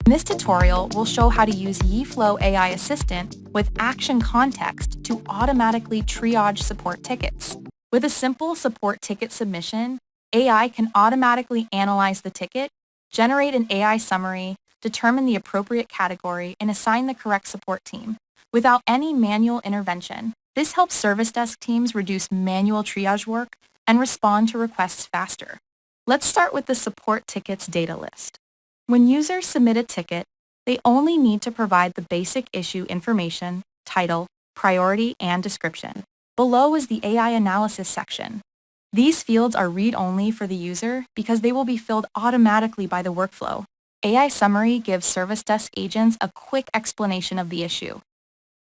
In this tutorial, we'll show how to use Yeeflow AI Assistant with action context to automatically triage support tickets. With a simple support ticket submission, AI can automatically analyze the ticket, generate an AI summary, determine the appropriate category, and assign the correct support team without any manual intervention. This helps service desk teams reduce manual triage work and respond to requests faster. Let's start with the support tickets data list. When users submit a ticket, they only need to provide the basic issue information, title, priority, and description. Below is the AI analysis section. These fields are read-only for the user because they will be filled automatically by the workflow. AI summary gives service desk agents a quick explanation of the issue.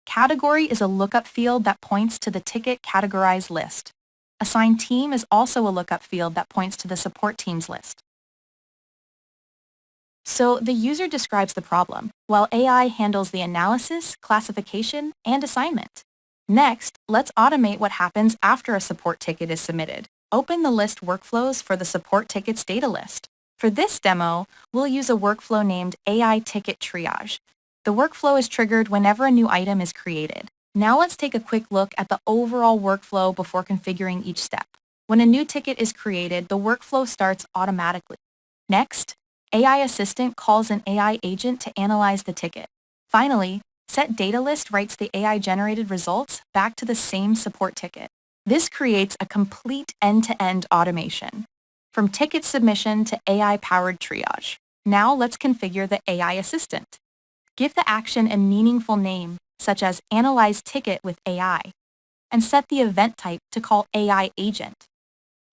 Category is a lookup field that points to the ticket categorized list. Assign team is also a lookup field that points to the support team's list. So the user describes the problem, while AI handles the analysis, classification, and assignment. Next, let's automate what happens after a support ticket is submitted. Open the list workflows for the support tickets data list. For this demo, we'll use a workflow named AI Ticket Triage. The workflow is triggered whenever a new item is created. Now let's take a quick look at the overall workflow before configuring each step. When a new ticket is created, the workflow starts automatically. Next, AI Assistant calls an AI agent to analyze the ticket. Finally, Set Data List writes the AI-generated results back to the same support ticket. This creates a complete end-to-end automation, from ticket submission to AI-powered triage. Now let's configure the AI Assistant. Give the action a meaningful name, such as Analyze Ticket with AI, and set the event type to call AI Agent.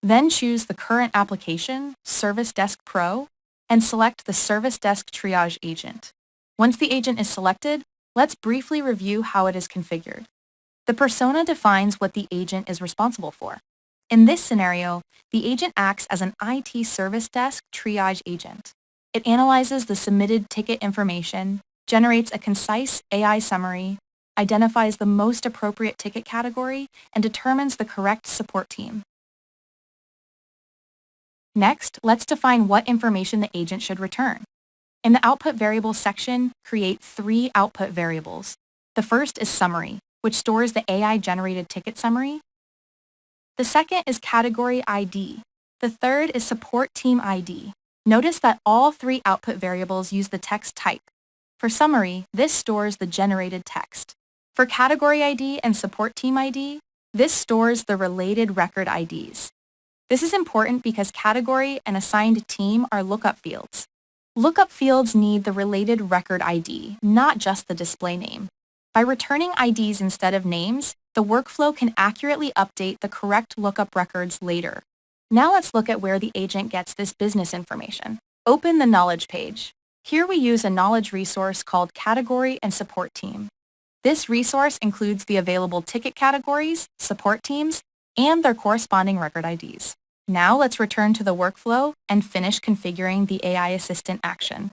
Then choose the current application, Service Desk Pro, and select the Service Desk Triage agent. Once the agent is selected, let's briefly review how it is configured. The persona defines what the agent is responsible for. In this scenario, the agent acts as an IT Service Desk Triage agent. It analyzes the submitted ticket information, generates a concise AI summary, identifies the most appropriate ticket category, and determines the correct support team. Next, let's define what information the agent should return. In the Output Variables section, create 3 output variables. The first is Summary, which stores the AI-generated ticket summary. The second is Category ID. The third is Support Team ID. Notice that all 3 output variables use the text type. For Summary, this stores the generated text. For Category ID and Support Team ID, this stores the related record IDs. This is important because category and assigned team are lookup fields. Lookup fields need the related record ID, not just the display name. By returning IDs instead of names, the workflow can accurately update the correct lookup records later. Now let's look at where the agent gets this business information. Open the Knowledge page. Here we use a knowledge resource called Category and Support Team. This resource includes the available ticket categories, support teams, and their corresponding record IDs. Now let's return to the workflow and finish configuring the AI Assistant action.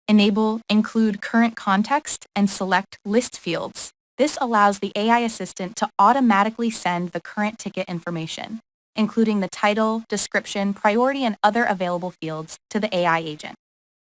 Enable Include Current Context and select List Fields. This allows the AI Assistant to automatically send the current ticket information, including the title, description, priority, and other available fields to the AI agent.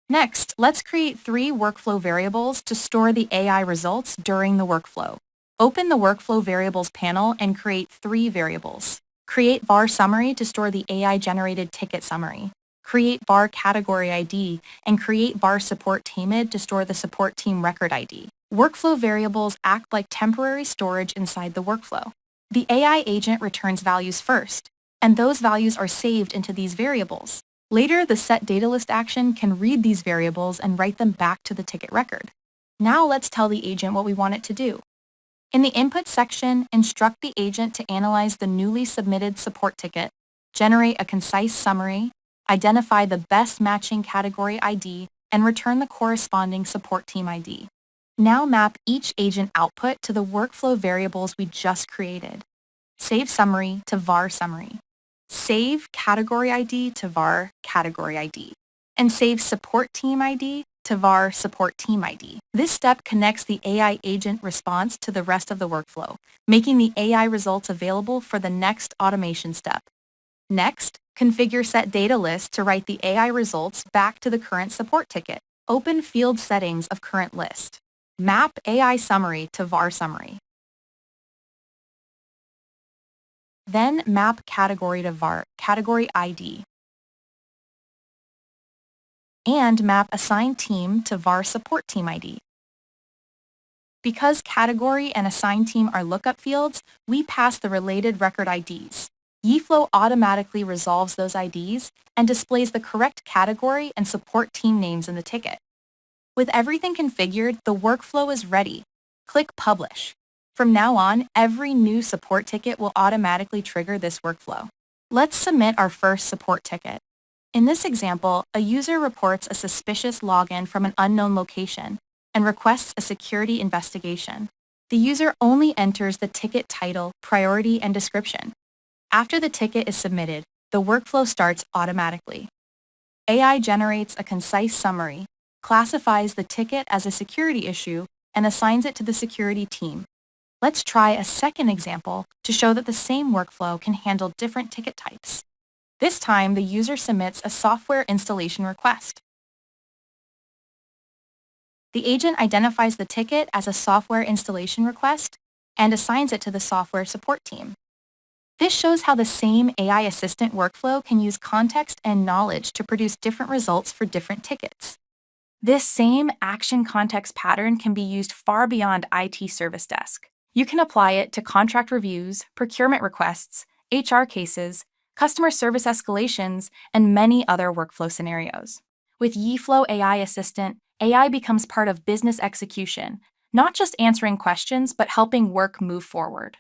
Next, let's create 3 workflow variables to store the AI results during the workflow. Open the Workflow Variables panel and create 3 variables. Create var summary to store the AI-generated ticket summary. Create var category ID and create var support teamid to store the support team record ID. Workflow variables act like temporary storage inside the workflow. The AI agent returns values first, and those values are saved into these variables. Later, the Set Data List action can read these variables and write them back to the ticket record. Now let's tell the agent what we want it to do. In the Input section, instruct the agent to analyze the newly submitted support ticket, generate a concise summary, identify the best matching category ID, and return the corresponding support team ID. Now map each agent output to the workflow variables we just created. Save summary to var summary. Save category ID to var category ID. And save support team ID to var support team ID. This step connects the AI agent response to the rest of the workflow, making the AI results available for the next automation step. Next, configure Set Data List to write the AI results back to the current support ticket. Open field settings of current list. Map AI summary to var summary. Then map category to var category ID. And map assign team to var support team ID. Because category and assign team are lookup fields, we pass the related record IDs. Yeeflow automatically resolves those IDs and displays the correct category and support team names in the ticket. With everything configured, the workflow is ready. Click Publish. From now on, every new support ticket will automatically trigger this workflow. Let's submit our first support ticket. In this example, a user reports a suspicious login from an unknown location and requests a security investigation. The user only enters the ticket title, priority, and description. After the ticket is submitted, the workflow starts automatically. AI generates a concise summary, classifies the ticket as a security issue, and assigns it to the security team. Let's try a second example to show that the same workflow can handle different ticket types. This time, the user submits a software installation request. The agent identifies the ticket as a software installation request and assigns it to the software support team. This shows how the same AI assistant workflow can use context and knowledge to produce different results for different tickets. This same action context pattern can be used far beyond IT service desk. You can apply it to contract reviews, procurement requests, HR cases, customer service escalations, and many other workflow scenarios. With Yeeflow AI Assistant, AI becomes part of business execution, not just answering questions, but helping work move forward.